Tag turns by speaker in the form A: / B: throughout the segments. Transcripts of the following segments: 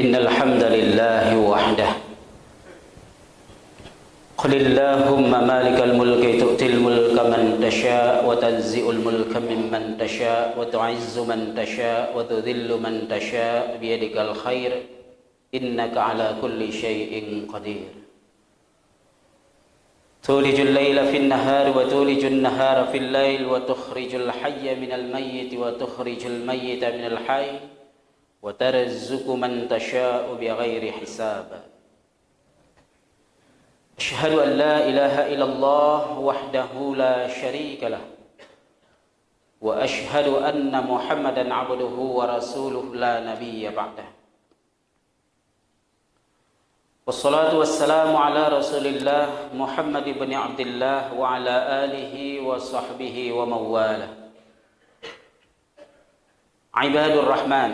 A: إن الحمد لله وحده قل اللهم مالك الملك تؤتي الملك من تشاء وتنزع الملك ممن تشاء وتعز من تشاء وتذل من تشاء بيدك الخير إنك على كل شيء قدير تولج الليل في النهار وتولج النهار في الليل وتخرج الحي من الميت وتخرج الميت من الحي وترزق من تشاء بغير حساب أشهد أن لا إله إلا الله وحده لا شريك له وأشهد أن محمدا عبده ورسوله لا نبي بعده والصلاة والسلام على رسول الله محمد بن عبد الله وعلى آله وصحبه ومن والاه عباد الرحمن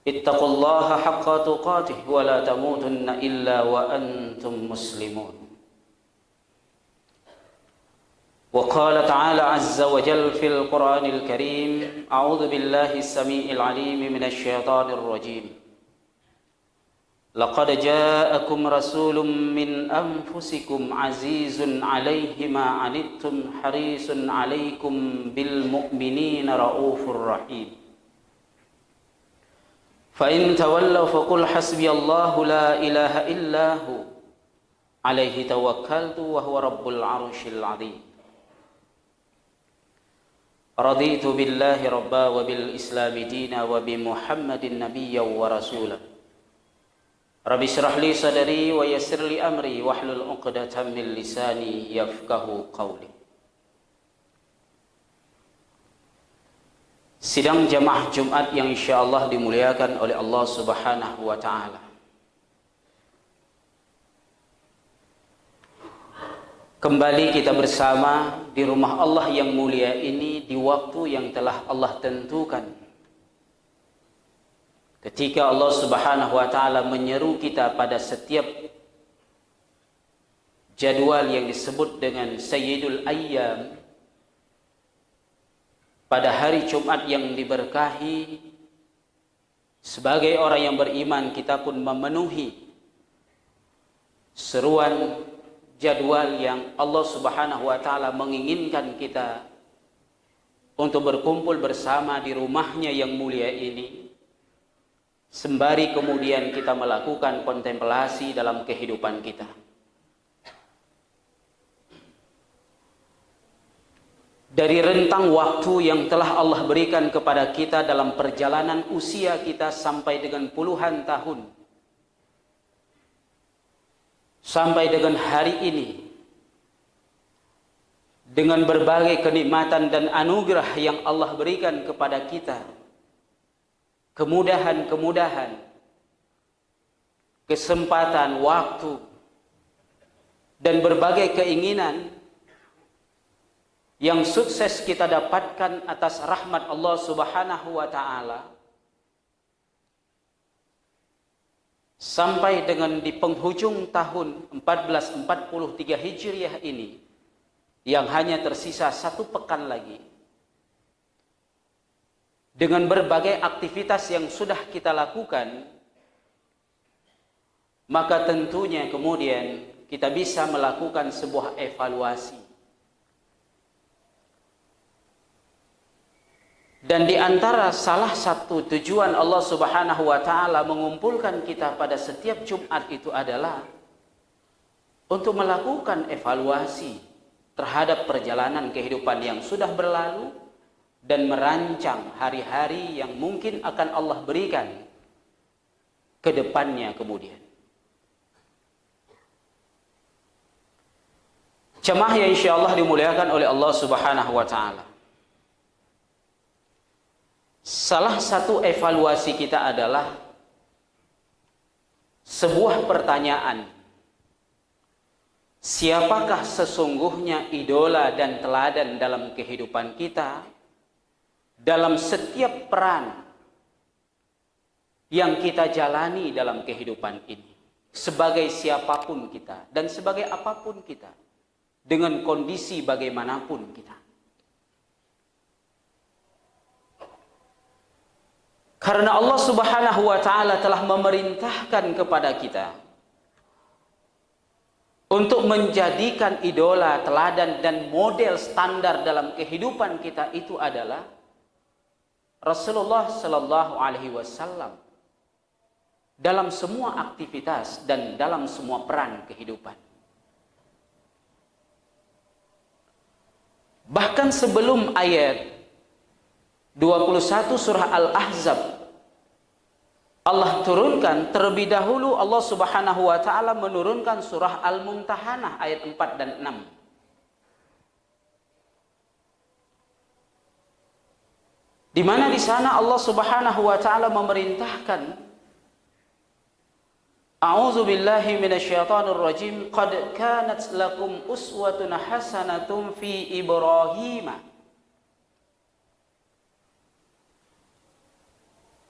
A: اتقوا الله حق تقاته ولا تموتن إلا وأنتم مسلمون وقال تعالى عز وجل في القرآن الكريم أعوذ بالله السميع العليم من الشيطان الرجيم لقد جاءكم رسول من أنفسكم عزيز عليه ما عنتم حريص عليكم بالمؤمنين رؤوف رحيم فإن تولوا فقل حسبي الله لا إله إلا هو عليه توكلت وهو رب العرش العظيم رضيت بالله ربا وبالإسلام دينا وبمحمد نبيا ورسولا رب اشرح لي صدري ويسر لي أمري واحلل عقدة من لساني يفقه قولي. Sidang jamaah Jumat yang insyaallah dimuliakan oleh Allah Subhanahu wa taala. Kembali kita bersama di rumah Allah yang mulia ini di waktu yang telah Allah tentukan. Ketika Allah Subhanahu wa taala menyeru kita pada setiap jadwal yang disebut dengan Sayyidul Ayyam, pada hari Jumat yang diberkahi, sebagai orang yang beriman kita pun memenuhi seruan jadwal yang Allah Subhanahu wa taala menginginkan kita untuk berkumpul bersama di rumahnya yang mulia ini, sembari kemudian kita melakukan kontemplasi dalam kehidupan kita. Dari rentang waktu yang telah Allah berikan kepada kita dalam perjalanan usia kita sampai dengan puluhan tahun, sampai dengan hari ini, dengan berbagai kenikmatan dan anugerah yang Allah berikan kepada kita, kemudahan-kemudahan, kesempatan, waktu, dan berbagai keinginan yang sukses kita dapatkan atas rahmat Allah Subhanahu wa taala, sampai dengan di penghujung tahun 1443 Hijriah ini yang hanya tersisa 1 pekan lagi, dengan berbagai aktivitas yang sudah kita lakukan, maka tentunya kemudian kita bisa melakukan sebuah evaluasi. Dan di antara salah satu tujuan Allah Subhanahu wa taala mengumpulkan kita pada setiap Jumat itu adalah untuk melakukan evaluasi terhadap perjalanan kehidupan yang sudah berlalu dan merancang hari-hari yang mungkin akan Allah berikan ke depannya kemudian. Jemaah yang insyaallah dimuliakan oleh Allah Subhanahu wa taala. Salah satu evaluasi kita adalah sebuah pertanyaan. Siapakah sesungguhnya idola dan teladan dalam kehidupan kita, dalam setiap peran yang kita jalani dalam kehidupan ini, sebagai siapapun kita dan sebagai apapun kita, dengan kondisi bagaimanapun kita. Karena Allah Subhanahu wa taala telah memerintahkan kepada kita untuk menjadikan idola, teladan dan model standar dalam kehidupan kita itu adalah Rasulullah sallallahu alaihi wasallam dalam semua aktivitas dan dalam semua peran kehidupan. Bahkan sebelum ayat 21 surah Al-Ahzab Allah turunkan, terlebih dahulu Allah Subhanahu wa taala menurunkan surah Al-Mumtahanah ayat 4 dan 6. Di mana di sana Allah Subhanahu wa taala memerintahkan, A'udzu billahi minasyaitonir rajim, qad kanat lakum uswatun hasanatun fi Ibrahim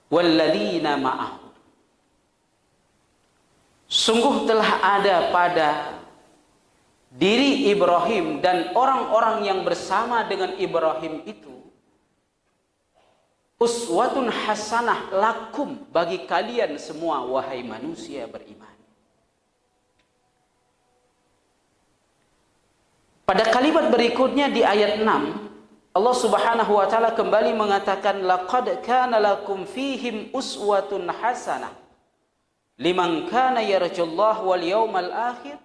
A: walladzina ma'ahu. Sungguh telah ada pada diri Ibrahim dan orang-orang yang bersama dengan Ibrahim itu uswatun hasanah lakum, bagi kalian semua wahai manusia beriman. Pada kalimat berikutnya di ayat 6 Allah Subhanahu wa taala kembali mengatakan, laqad kana lakum fihim uswatun hasanah liman kana yarjullaha wal yawmal akhir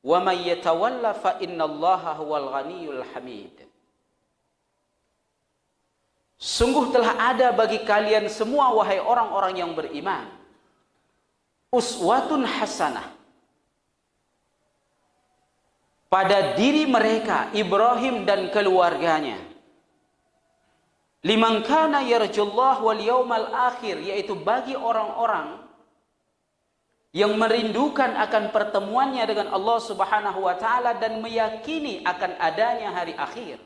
A: wa may yatawalla fa innallaha huwal ghaniyyul hamid. Sungguh telah ada bagi kalian semua wahai orang-orang yang beriman uswatun hasanah pada diri mereka Ibrahim dan keluarganya, liman kana yarjullah wal yaumal akhir, yaitu bagi orang-orang yang merindukan akan pertemuannya dengan Allah Subhanahu wa taala dan meyakini akan adanya hari akhir.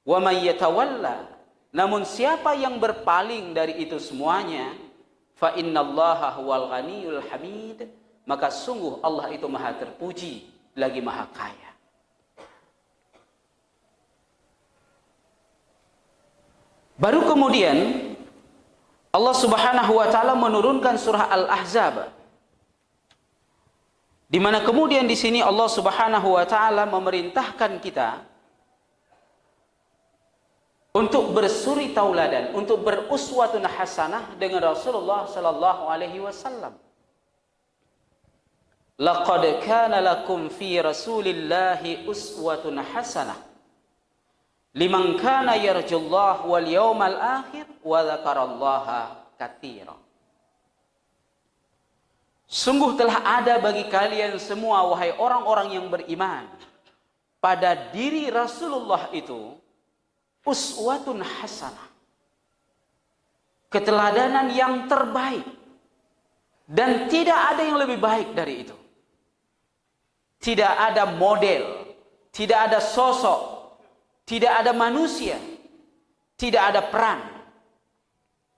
A: Wa may yatawalla, namun siapa yang berpaling dari itu semuanya, fa innallaha huwal ghaniyyul hamid, maka sungguh Allah itu maha terpuji lagi maha kaya. Baru kemudian Allah Subhanahu wa taala menurunkan surah Al-Ahzab, di mana kemudian di sini Allah Subhanahu wa taala memerintahkan kita untuk bersuri tauladan, untuk beruswatun hasanah dengan Rasulullah sallallahu alaihi wasallam. Laqad kana lakum fi Rasulillahi uswatun hasanah liman kana yarjullaha wal yawmal akhir wa dzakarallaha katsira. Sungguh telah ada bagi kalian semua wahai orang-orang yang beriman pada diri Rasulullah itu uswatun hasanah, keteladanan yang terbaik, dan tidak ada yang lebih baik dari itu. Tidak ada model, tidak ada sosok, tidak ada manusia, tidak ada peran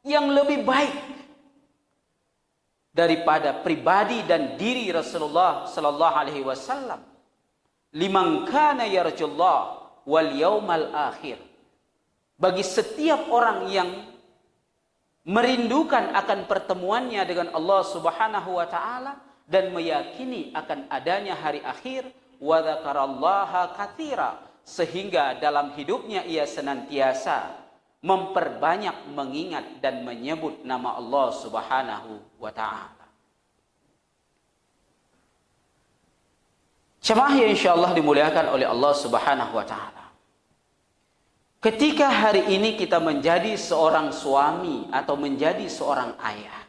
A: yang lebih baik daripada pribadi dan diri Rasulullah sallallahu alaihi wasallam. Liman kana yarjullah wal yaumal akhir, bagi setiap orang yang merindukan akan pertemuannya dengan Allah Subhanahu wa taala dan meyakini akan adanya hari akhir, wa dzakarallaha katsira, sehingga dalam hidupnya ia senantiasa memperbanyak mengingat dan menyebut nama Allah Subhanahu wa taala. Jemaah yang insyaallah dimuliakan oleh Allah Subhanahu wa taala. Ketika hari ini kita menjadi seorang suami atau menjadi seorang ayah,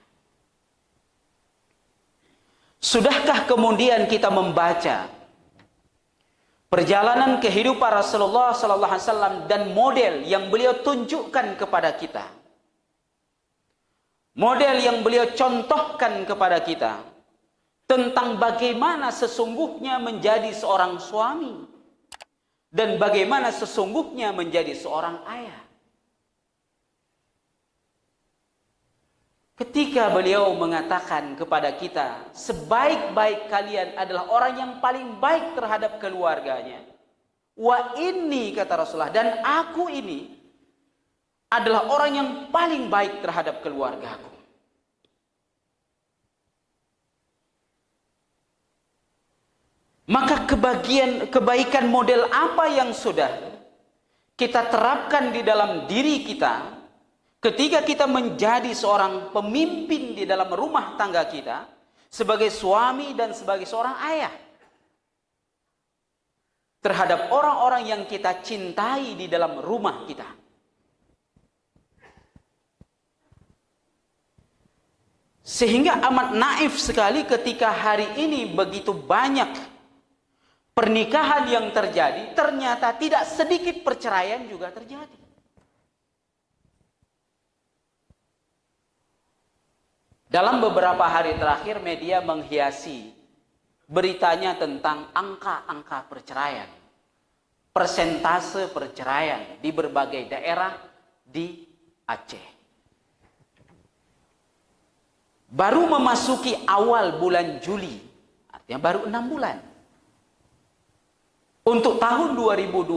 A: sudahkah kemudian kita membaca perjalanan kehidupan Rasulullah sallallahu alaihi wasallam dan model yang beliau tunjukkan kepada kita, model yang beliau contohkan kepada kita tentang bagaimana sesungguhnya menjadi seorang suami dan bagaimana sesungguhnya menjadi seorang ayah? Ketika beliau mengatakan kepada kita, sebaik-baik kalian adalah orang yang paling baik terhadap keluarganya. Wa inni, kata Rasulullah, dan aku ini adalah orang yang paling baik terhadap keluargaku. Maka kebaikan model apa yang sudah kita terapkan di dalam diri kita ketika kita menjadi seorang pemimpin di dalam rumah tangga kita, sebagai suami dan sebagai seorang ayah, terhadap orang-orang yang kita cintai di dalam rumah kita. Sehingga amat naif sekali ketika hari ini begitu banyak pernikahan yang terjadi, ternyata tidak sedikit perceraian juga terjadi. Dalam beberapa hari terakhir media menghiasi beritanya tentang angka-angka perceraian, persentase perceraian di berbagai daerah di Aceh. Baru memasuki awal bulan Juli, artinya baru 6 bulan. Untuk tahun 2022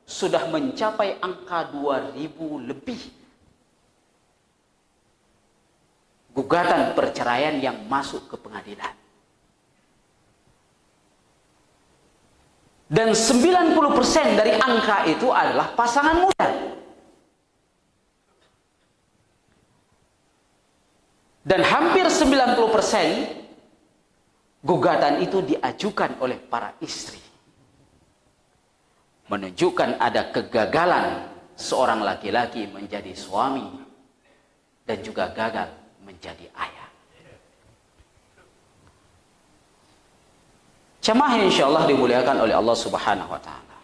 A: sudah mencapai angka 2000 lebih gugatan perceraian yang masuk ke pengadilan. Dan 90% dari angka itu adalah pasangan muda. Dan hampir 90% gugatan itu diajukan oleh para istri. Menunjukkan ada kegagalan seorang laki-laki menjadi suami dan juga gagal menjadi ayah. Jemaah insya Allah dimuliakan oleh Allah Subhanahu wa Ta'ala.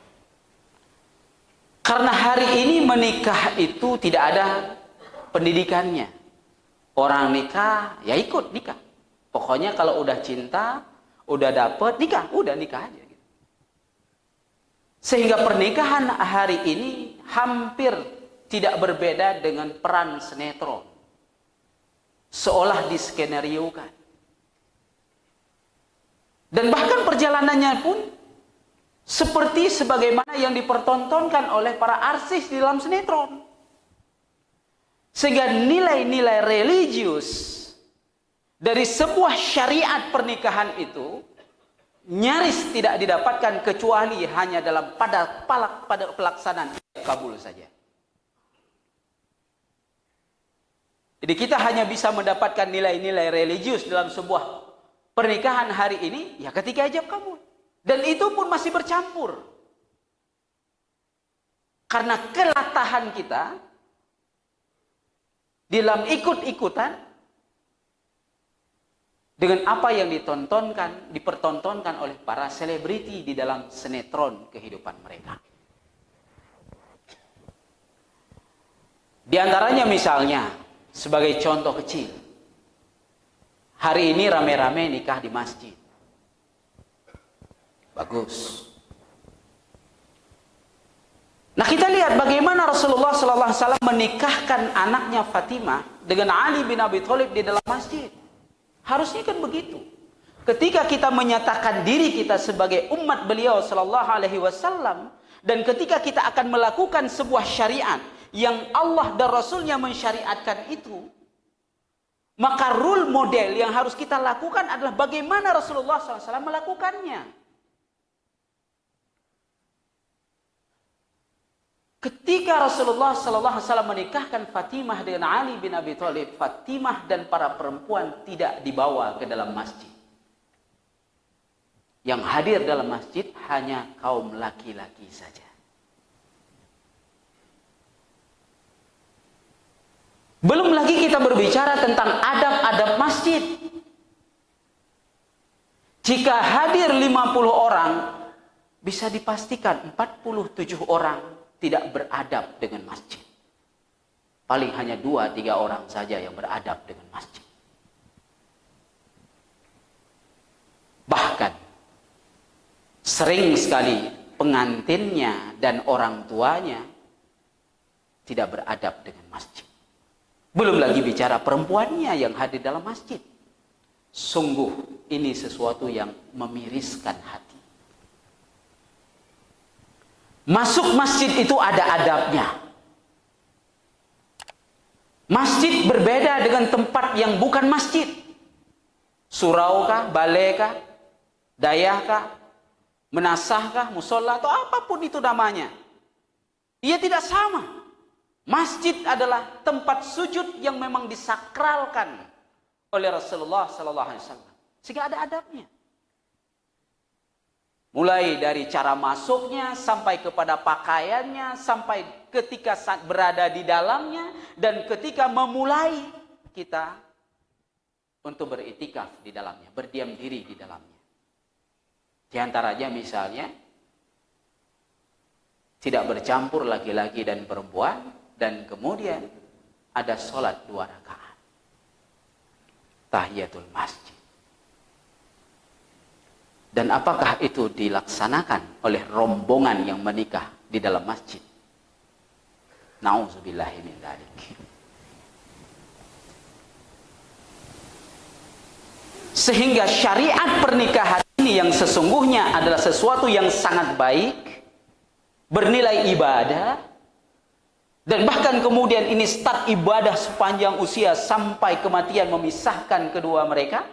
A: Karena hari ini menikah itu tidak ada pendidikannya. Orang nikah ya ikut nikah. Pokoknya kalau udah cinta, udah dapet nikah, udah nikah aja. Sehingga pernikahan hari ini hampir tidak berbeda dengan peran sinetron. Seolah diskenariokan. Dan bahkan perjalanannya pun seperti sebagaimana yang dipertontonkan oleh para artis di dalam sinetron. Sehingga nilai-nilai religius dari sebuah syariat pernikahan itu nyaris tidak didapatkan kecuali hanya dalam pada pelaksanaan kabul saja. Jadi kita hanya bisa mendapatkan nilai-nilai religius dalam sebuah pernikahan hari ini ya ketika ijab kabul. Dan itu pun masih bercampur. Karena kelatahan kita dalam ikut-ikutan dengan apa yang dipertontonkan oleh para selebriti di dalam sinetron kehidupan mereka. Di antaranya misalnya, sebagai contoh kecil, hari ini rame-rame nikah di masjid. Bagus. Nah kita lihat bagaimana Rasulullah SAW menikahkan anaknya Fatimah dengan Ali bin Abi Thalib di dalam masjid. Harusnya kan begitu. Ketika kita menyatakan diri kita sebagai umat beliau sallallahu alaihi wasallam dan ketika kita akan melakukan sebuah syariat yang Allah dan Rasulnya mensyariatkan itu, maka role model yang harus kita lakukan adalah bagaimana Rasulullah SAW melakukannya. Ketika Rasulullah SAW menikahkan Fatimah dengan Ali bin Abi Thalib, Fatimah dan para perempuan tidak dibawa ke dalam masjid. Yang hadir dalam masjid hanya kaum laki-laki saja. Belum lagi kita berbicara tentang adab-adab masjid. Jika hadir 50 orang, bisa dipastikan 47 orang tidak beradab dengan masjid. Paling hanya 2-3 orang saja yang beradab dengan masjid. Bahkan sering sekali pengantinnya dan orang tuanya tidak beradab dengan masjid. Belum lagi bicara perempuannya yang hadir dalam masjid. Sungguh ini sesuatu yang memiriskan hati. Masuk masjid itu ada adabnya. Masjid berbeda dengan tempat yang bukan masjid. Surau kah, balai kah, dayah kah, menasah kah, musola atau apapun itu namanya. Ia tidak sama. Masjid adalah tempat sujud yang memang disakralkan oleh Rasulullah sallallahu alaihi wasallam. Sehingga ada adabnya. Mulai dari cara masuknya, sampai kepada pakaiannya, sampai ketika berada di dalamnya, dan ketika memulai kita untuk beriktikaf di dalamnya, berdiam diri di dalamnya. Di antaranya misalnya, tidak bercampur laki-laki dan perempuan, dan kemudian ada sholat 2 rakaat. Tahiyatul masjid. Dan apakah itu dilaksanakan oleh rombongan yang menikah di dalam masjid? Nauzubillahi min dzalik. Sehingga syariat pernikahan ini yang sesungguhnya adalah sesuatu yang sangat baik, bernilai ibadah, dan bahkan kemudian ini start ibadah sepanjang usia sampai kematian memisahkan kedua mereka.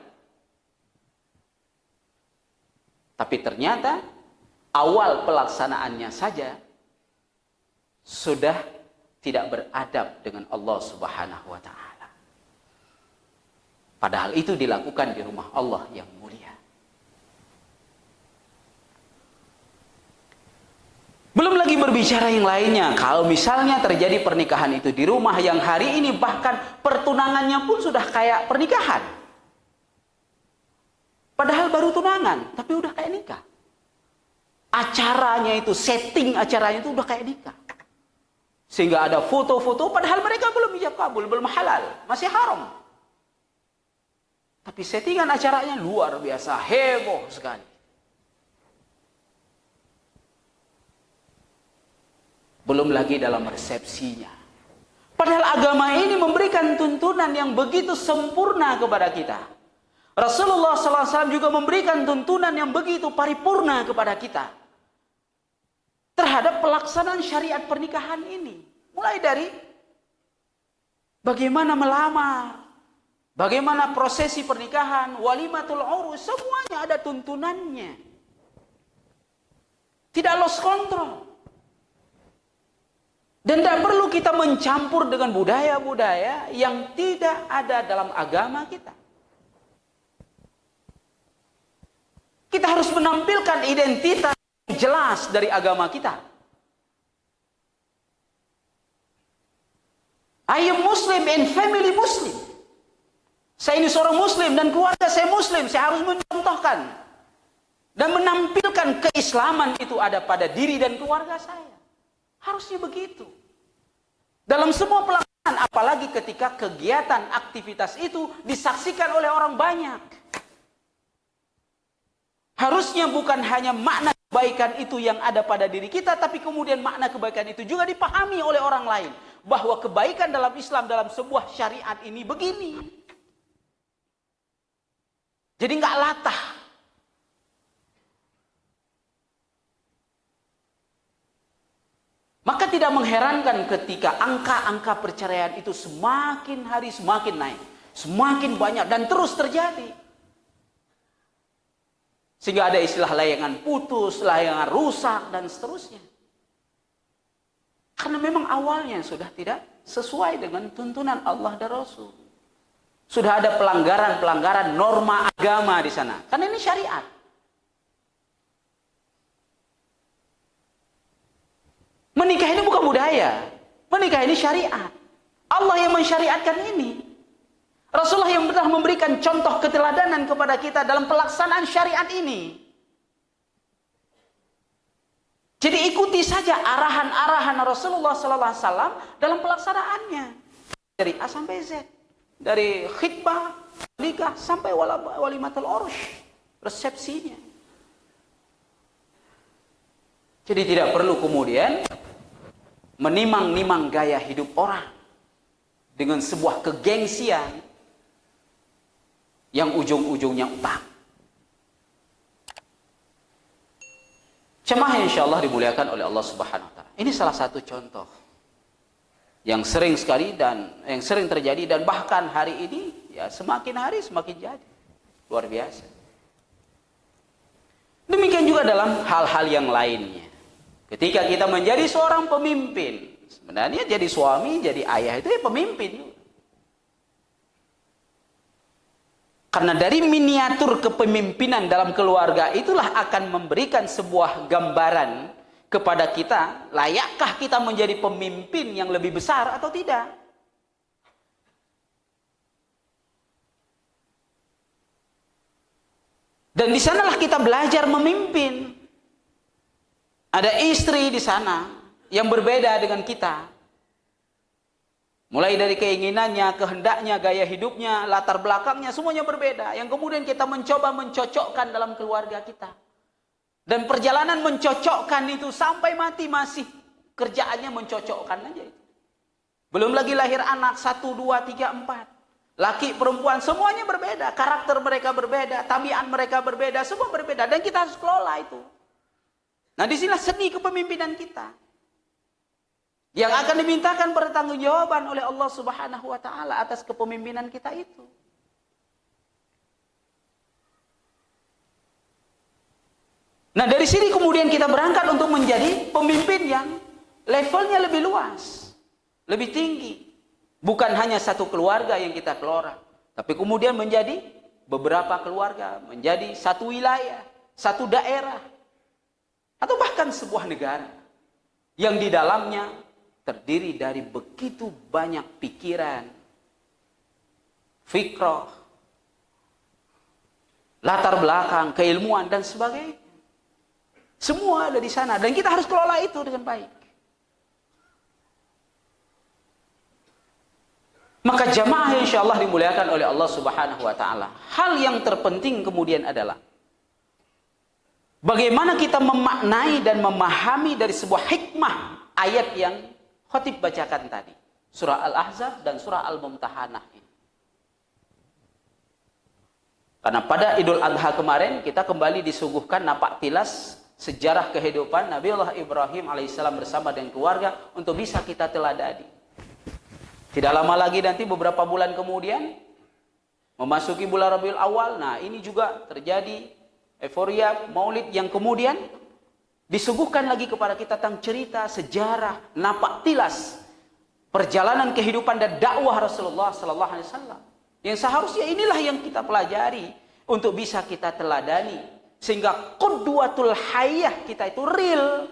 A: Tapi ternyata awal pelaksanaannya saja sudah tidak beradab dengan Allah Subhanahu wa taala. Padahal itu dilakukan di rumah Allah yang mulia. Belum lagi berbicara yang lainnya, kalau misalnya terjadi pernikahan itu di rumah yang hari ini bahkan pertunangannya pun sudah kayak pernikahan. Padahal baru tunangan, tapi udah kayak nikah. Acaranya itu, setting acaranya itu udah kayak nikah. Sehingga ada foto-foto, padahal mereka belum ijab kabul, belum halal, masih haram. Tapi settingan acaranya luar biasa, heboh sekali. Belum lagi dalam resepsinya. Padahal agama ini memberikan tuntunan yang begitu sempurna kepada kita. Rasulullah SAW juga memberikan tuntunan yang begitu paripurna kepada kita terhadap pelaksanaan syariat pernikahan ini. Mulai dari bagaimana melamar, bagaimana prosesi pernikahan, walimatul urus, semuanya ada tuntunannya. Tidak lost control. Dan tidak perlu kita mencampur dengan budaya-budaya yang tidak ada dalam agama kita. Kita harus menampilkan identitas yang jelas dari agama kita. I am Muslim and family Muslim. Saya ini seorang Muslim dan keluarga saya Muslim. Saya harus mencontohkan dan menampilkan keislaman itu ada pada diri dan keluarga saya. Harusnya begitu. Dalam semua pelaksanaan, apalagi ketika kegiatan aktivitas itu disaksikan oleh orang banyak. Harusnya bukan hanya makna kebaikan itu yang ada pada diri kita, tapi kemudian makna kebaikan itu juga dipahami oleh orang lain. Bahwa kebaikan dalam Islam, dalam sebuah syariat ini begini. Jadi nggak latah. Maka tidak mengherankan ketika angka-angka perceraian itu semakin hari semakin naik. Semakin banyak dan terus terjadi. Sehingga ada istilah layangan putus, layangan rusak, dan seterusnya. Karena memang awalnya sudah tidak sesuai dengan tuntunan Allah dan Rasul. Sudah ada pelanggaran-pelanggaran norma agama di sana. Karena ini syariat. Menikah ini bukan budaya. Menikah ini syariat. Allah yang mensyariatkan ini. Rasulullah yang pernah memberikan contoh keteladanan kepada kita dalam pelaksanaan syariat ini. Jadi ikuti saja arahan-arahan Rasulullah SAW dalam pelaksanaannya. Dari A sampai Z. Dari khitbah, nikah, sampai walimatul urus. Resepsinya. Jadi tidak perlu kemudian menimang-nimang gaya hidup orang. Dengan sebuah kegengsian yang ujung-ujungnya utang. Jemaah yang insyaallah dimuliakan oleh Allah Subhanahu wa taala. Ini salah satu contoh yang sering sekali dan yang sering terjadi, dan bahkan hari ini ya semakin hari semakin jadi luar biasa. Demikian juga dalam hal-hal yang lainnya. Ketika kita menjadi seorang pemimpin, sebenarnya jadi suami, jadi ayah itu ya pemimpin. Karena dari miniatur kepemimpinan dalam keluarga itulah akan memberikan sebuah gambaran kepada kita, layakkah kita menjadi pemimpin yang lebih besar atau tidak? Dan di sanalah kita belajar memimpin. Ada istri di sana yang berbeda dengan kita. Mulai dari keinginannya, kehendaknya, gaya hidupnya, latar belakangnya, semuanya berbeda. Yang kemudian kita mencoba mencocokkan dalam keluarga kita. Dan perjalanan mencocokkan itu sampai mati masih kerjaannya mencocokkan aja itu. Belum lagi lahir anak 1, 2, 3, 4. Laki, perempuan, semuanya berbeda. Karakter mereka berbeda, tabiat mereka berbeda, semua berbeda. Dan kita harus kelola itu. Nah, disinilah seni kepemimpinan kita. Yang akan dimintakan pertanggungjawaban oleh Allah Subhanahu wa taala atas kepemimpinan kita itu. Nah, dari sini kemudian kita berangkat untuk menjadi pemimpin yang levelnya lebih luas, lebih tinggi. Bukan hanya satu keluarga yang kita kelola, tapi kemudian menjadi beberapa keluarga, menjadi satu wilayah, satu daerah, atau bahkan sebuah negara yang di dalamnya terdiri dari begitu banyak pikiran, fikrah, latar belakang, keilmuan dan sebagainya. Semua ada di sana dan kita harus kelola itu dengan baik. Maka jamaah yang insyaallah dimuliakan oleh Allah Subhanahu wa taala. Hal yang terpenting kemudian adalah bagaimana kita memaknai dan memahami dari sebuah hikmah ayat yang khatib bacakan tadi. Surah Al-Ahzab dan surah Al-Mumtahanah ini. Karena pada Idul Adha kemarin kita kembali disuguhkan napak tilas sejarah kehidupan Nabiullah Ibrahim alaihissalam bersama dengan keluarga untuk bisa kita teladani. Tidak lama lagi nanti beberapa bulan kemudian memasuki bulan Rabiul Awal. Nah, ini juga terjadi euforia Maulid yang kemudian disuguhkan lagi kepada kita tentang cerita, sejarah, napak tilas perjalanan kehidupan dan dakwah Rasulullah sallallahu alaihi wasallam. Yang seharusnya inilah yang kita pelajari untuk bisa kita teladani. Sehingga qudwatul hayyah kita itu real.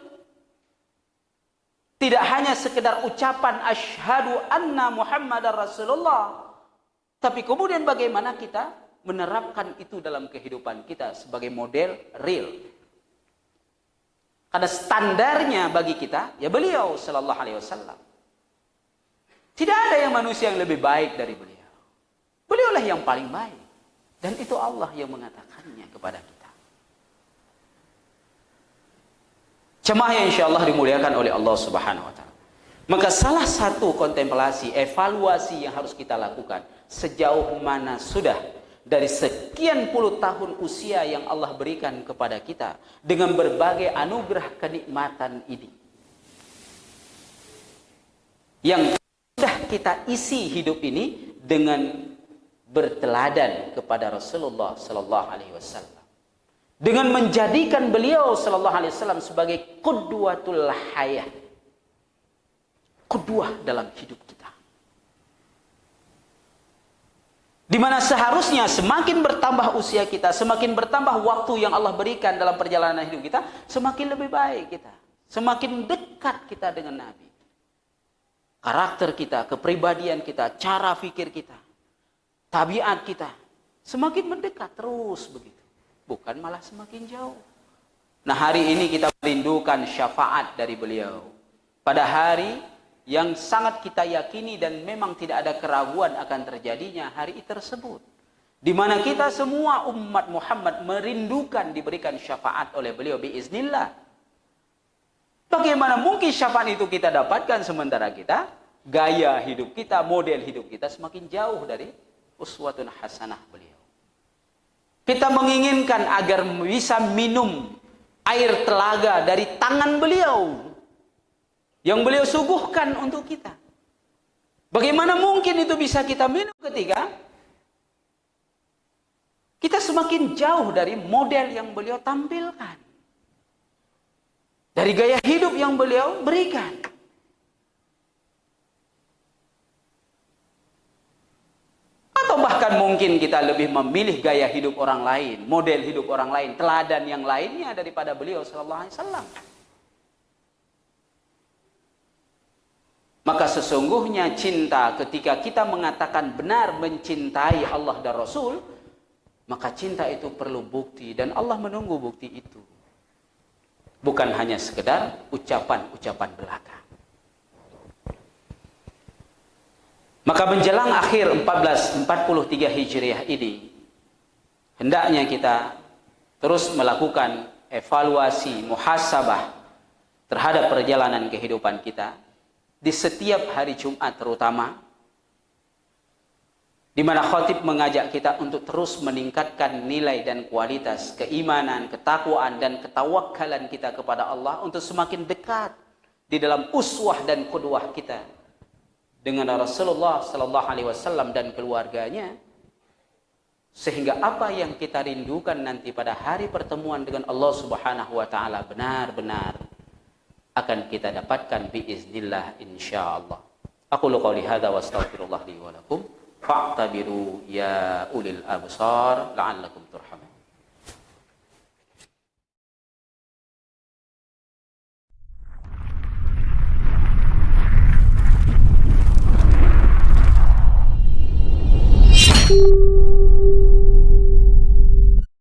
A: Tidak hanya sekedar ucapan asyhadu anna Muhammadar Rasulullah. Tapi kemudian bagaimana kita menerapkan itu dalam kehidupan kita sebagai model real. Karena standarnya bagi kita ya beliau sallallahu alaihi wasallam. Tidak ada yang manusia yang lebih baik dari beliau. Beliaulah yang paling baik. Dan itu Allah yang mengatakannya kepada kita. Jemaah yang insyaallah dimuliakan oleh Allah Subhanahu wa taala. Maka salah satu kontemplasi, evaluasi yang harus kita lakukan sejauh mana sudah dari sekian puluh tahun usia yang Allah berikan kepada kita dengan berbagai anugerah kenikmatan ini. Yang sudah kita isi hidup ini dengan berteladan kepada Rasulullah sallallahu alaihi wasallam. Dengan menjadikan beliau sallallahu alaihi wasallam sebagai qudwatul hayah. Qudwah dalam hidup kita. Di mana seharusnya semakin bertambah usia kita, semakin bertambah waktu yang Allah berikan dalam perjalanan hidup kita, semakin lebih baik kita. Semakin dekat kita dengan Nabi. Karakter kita, kepribadian kita, cara fikir kita, tabiat kita semakin mendekat terus begitu. Bukan malah semakin jauh. Nah, hari ini kita merindukan syafaat dari beliau. Pada hari yang sangat kita yakini dan memang tidak ada keraguan akan terjadinya hari tersebut. Di mana kita semua umat Muhammad merindukan diberikan syafaat oleh beliau biiznillah. Bagaimana mungkin syafaat itu kita dapatkan sementara kita, gaya hidup kita, model hidup kita semakin jauh dari uswatun hasanah beliau. Kita menginginkan agar bisa minum air telaga dari tangan beliau yang beliau suguhkan untuk kita. Bagaimana mungkin itu bisa kita minum ketika kita semakin jauh dari model yang beliau tampilkan, dari gaya hidup yang beliau berikan. Atau bahkan mungkin kita lebih memilih gaya hidup orang lain, model hidup orang lain, teladan yang lainnya daripada beliau sallallahu alaihi wasallam. Maka sesungguhnya cinta, ketika kita mengatakan benar mencintai Allah dan Rasul, maka cinta itu perlu bukti, dan Allah menunggu bukti itu. Bukan hanya sekedar ucapan-ucapan belaka. Maka menjelang akhir 1443 Hijriah ini, hendaknya kita terus melakukan evaluasi, muhasabah terhadap perjalanan kehidupan kita. Di setiap hari Jumat terutama, di mana khatib mengajak kita untuk terus meningkatkan nilai dan kualitas keimanan, ketakwaan dan ketawakkalan kita kepada Allah untuk semakin dekat di dalam uswah dan qudwah kita dengan Rasulullah sallallahu alaihi wasallam dan keluarganya, sehingga apa yang kita rindukan nanti pada hari pertemuan dengan Allah Subhanahu wa taala benar-benar akan kita dapatkan biiznillah insyaallah. Aqulu qouli hadza wa astaghfirullah li wa lakum fa'tabiru ya ulil absar la'allakum